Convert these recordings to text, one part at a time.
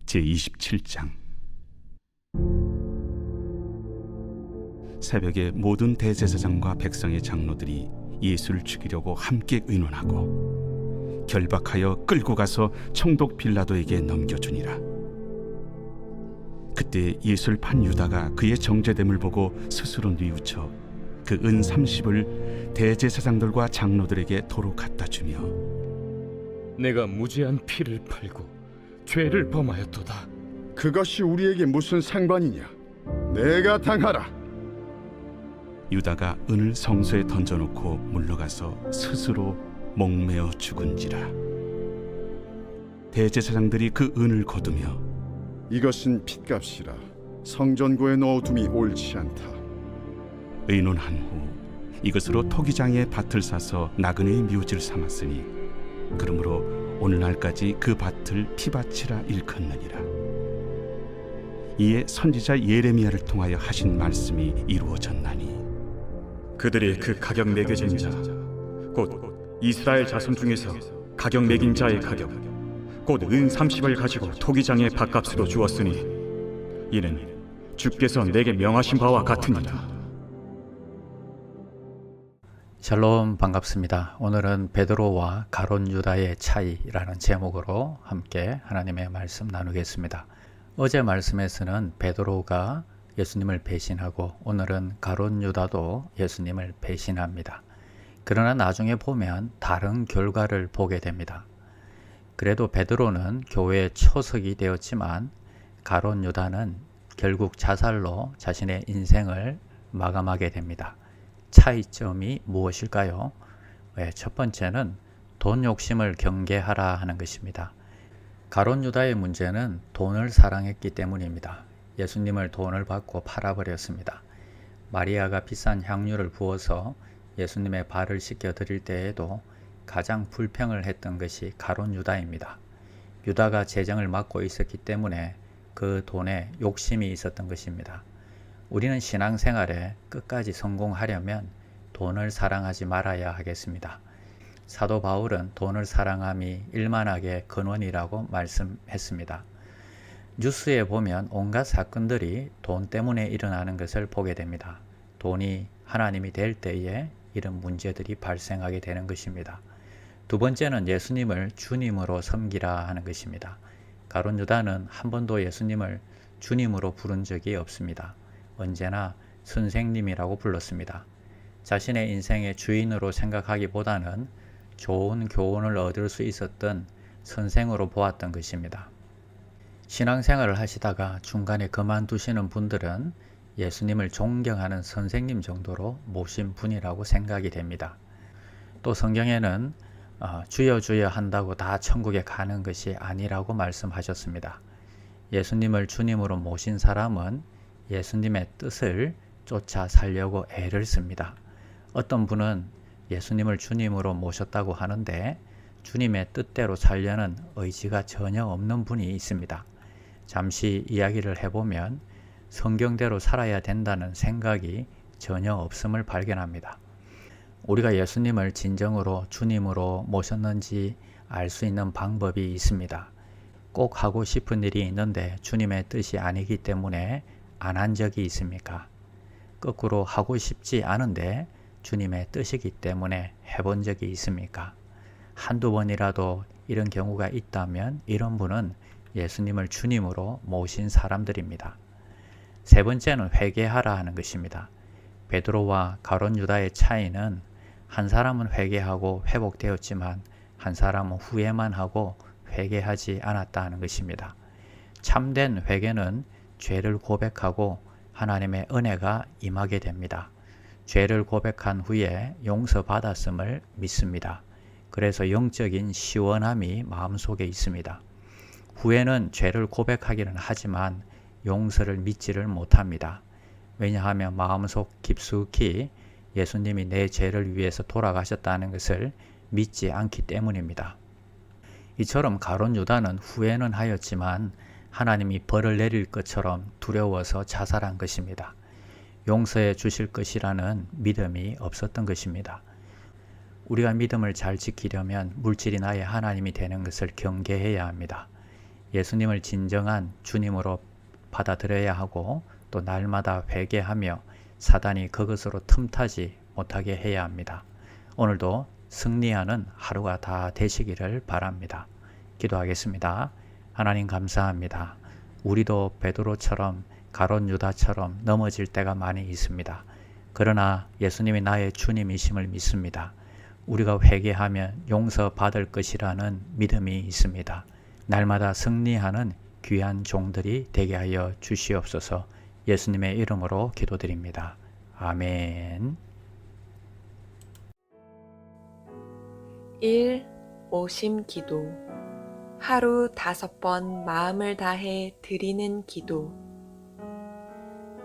제27장. 새벽에 모든 대제사장과 백성의 장로들이 예수를 죽이려고 함께 의논하고 결박하여 끌고 가서 총독 빌라도에게 넘겨주니라. 그때 예수를 판 유다가 그의 정죄됨을 보고 스스로 뉘우쳐 그 은 30을 대제사장들과 장로들에게 도로 갖다 주며, 내가 무죄한 피를 팔고 죄를 범하였도다. 그것이 우리에게 무슨 상관이냐? 내가 당하라. 유다가 은을 성소에 던져놓고 물러가서 스스로 목매어 죽은지라. 대제사장들이 그 은을 거두며, 이것은 핏값이라 성전고에 넣어둠이 옳지 않다. 의논한 후 이것으로 토기장에 밭을 사서 나그네의 묘지를 삼았으니 그러므로 오늘날까지 그 밭을 피밭이라 일컫느니라. 이에 선지자 예레미야를 통하여 하신 말씀이 이루어졌나니, 그들이 그 가격 매겨진 자, 곧 이스라엘 자손 중에서 가격 매긴 자의 가격, 곧 은 30을 가지고 토기장의 밭값으로 주었으니 이는 주께서 내게 명하신 바와 같으니라. 샬롬, 반갑습니다. 오늘은 베드로와 가룟 유다의 차이라는 제목으로 함께 하나님의 말씀 나누겠습니다. 어제 말씀에서는 베드로가 예수님을 배신하고 오늘은 가룟 유다도 예수님을 배신합니다. 그러나 나중에 보면 다른 결과를 보게 됩니다. 그래도 베드로는 교회의 초석이 되었지만 가룟 유다는 결국 자살로 자신의 인생을 마감하게 됩니다. 차이점이 무엇일까요? 첫 번째는 돈 욕심을 경계하라 하는 것입니다. 가룟 유다의 문제는 돈을 사랑했기 때문입니다. 예수님을 돈을 받고 팔아버렸습니다. 마리아가 비싼 향유를 부어서 예수님의 발을 씻겨 드릴 때에도 가장 불평을 했던 것이 가룟 유다입니다. 유다가 재정을 맡고 있었기 때문에 그 돈에 욕심이 있었던 것입니다. 우리는 신앙생활에 끝까지 성공하려면 돈을 사랑하지 말아야 하겠습니다. 사도 바울은 돈을 사랑함이 일만하게 근원이라고 말씀했습니다. 뉴스에 보면 온갖 사건들이 돈 때문에 일어나는 것을 보게 됩니다. 돈이 하나님이 될 때에 이런 문제들이 발생하게 되는 것입니다. 두 번째는 예수님을 주님으로 섬기라 하는 것입니다. 가룟 유다는 한 번도 예수님을 주님으로 부른 적이 없습니다. 언제나 선생님이라고 불렀습니다. 자신의 인생의 주인으로 생각하기보다는 좋은 교훈을 얻을 수 있었던 선생으로 보았던 것입니다. 신앙생활을 하시다가 중간에 그만두시는 분들은 예수님을 존경하는 선생님 정도로 모신 분이라고 생각이 됩니다. 또 성경에는 주여 주여 한다고 다 천국에 가는 것이 아니라고 말씀하셨습니다. 예수님을 주님으로 모신 사람은 예수님의 뜻을 쫓아 살려고 애를 씁니다. 어떤 분은 예수님을 주님으로 모셨다고 하는데 주님의 뜻대로 살려는 의지가 전혀 없는 분이 있습니다. 잠시 이야기를 해보면 성경대로 살아야 된다는 생각이 전혀 없음을 발견합니다. 우리가 예수님을 진정으로 주님으로 모셨는지 알 수 있는 방법이 있습니다. 꼭 하고 싶은 일이 있는데 주님의 뜻이 아니기 때문에 안 한 적이 있습니까? 거꾸로 하고 싶지 않은데 주님의 뜻이기 때문에 해본 적이 있습니까? 한두 번이라도 이런 경우가 있다면 이런 분은 예수님을 주님으로 모신 사람들입니다. 세 번째는 회개하라 하는 것입니다. 베드로와 가룟 유다의 차이는 한 사람은 회개하고 회복되었지만 한 사람은 후회만 하고 회개하지 않았다는 것입니다. 참된 회개는 죄를 고백하고 하나님의 은혜가 임하게 됩니다. 죄를 고백한 후에 용서받았음을 믿습니다. 그래서 영적인 시원함이 마음속에 있습니다. 후에는 죄를 고백하기는 하지만 용서를 믿지를 못합니다. 왜냐하면 마음속 깊숙이 예수님이 내 죄를 위해서 돌아가셨다는 것을 믿지 않기 때문입니다. 이처럼 가룟 유다는 후회는 하였지만 하나님이 벌을 내릴 것처럼 두려워서 자살한 것입니다. 용서해 주실 것이라는 믿음이 없었던 것입니다. 우리가 믿음을 잘 지키려면 물질이 나의 하나님이 되는 것을 경계해야 합니다. 예수님을 진정한 주님으로 받아들여야 하고 또 날마다 회개하며 사단이 그것으로 틈타지 못하게 해야 합니다. 오늘도 승리하는 하루가 다 되시기를 바랍니다. 기도하겠습니다. 하나님 감사합니다. 우리도 베드로처럼 가룟 유다처럼 넘어질 때가 많이 있습니다. 그러나 예수님이 나의 주님이심을 믿습니다. 우리가 회개하면 용서받을 것이라는 믿음이 있습니다. 날마다 승리하는 귀한 종들이 되게 하여 주시옵소서. 예수님의 이름으로 기도드립니다. 아멘. 1. 오심 기도. 하루 5번 마음을 다해 드리는 기도.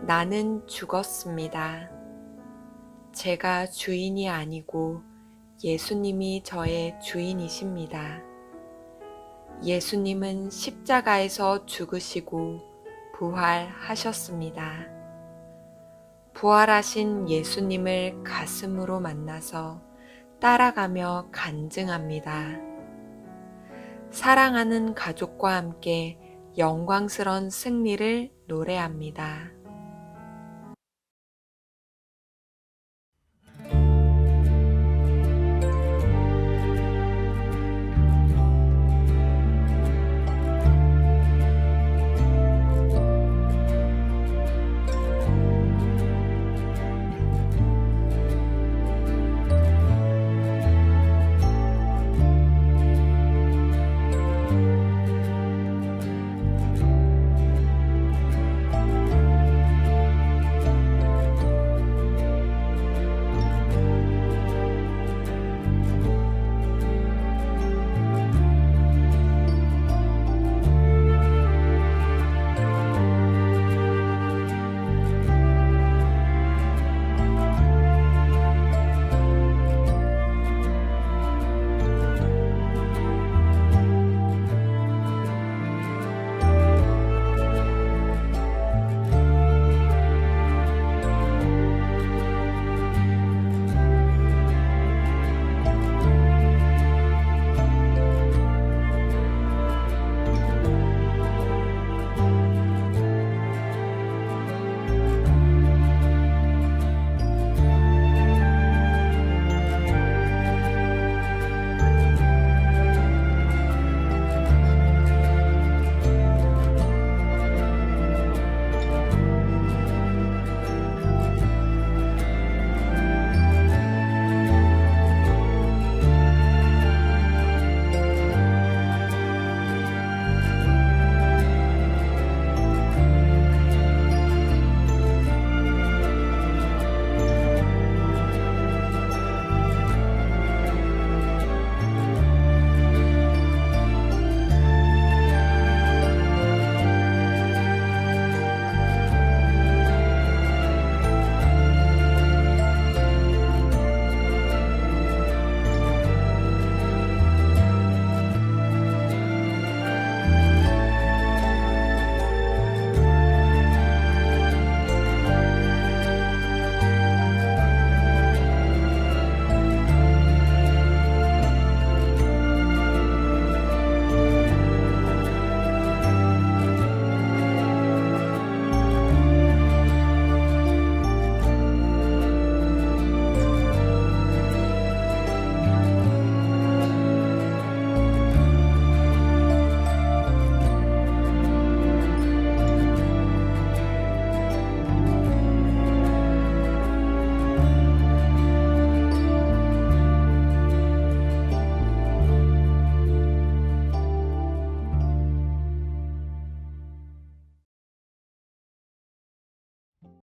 나는 죽었습니다. 제가 주인이 아니고 예수님이 저의 주인이십니다. 예수님은 십자가에서 죽으시고 부활하셨습니다. 부활하신 예수님을 가슴으로 만나서 따라가며 간증합니다. 사랑하는 가족과 함께 영광스러운 승리를 노래합니다.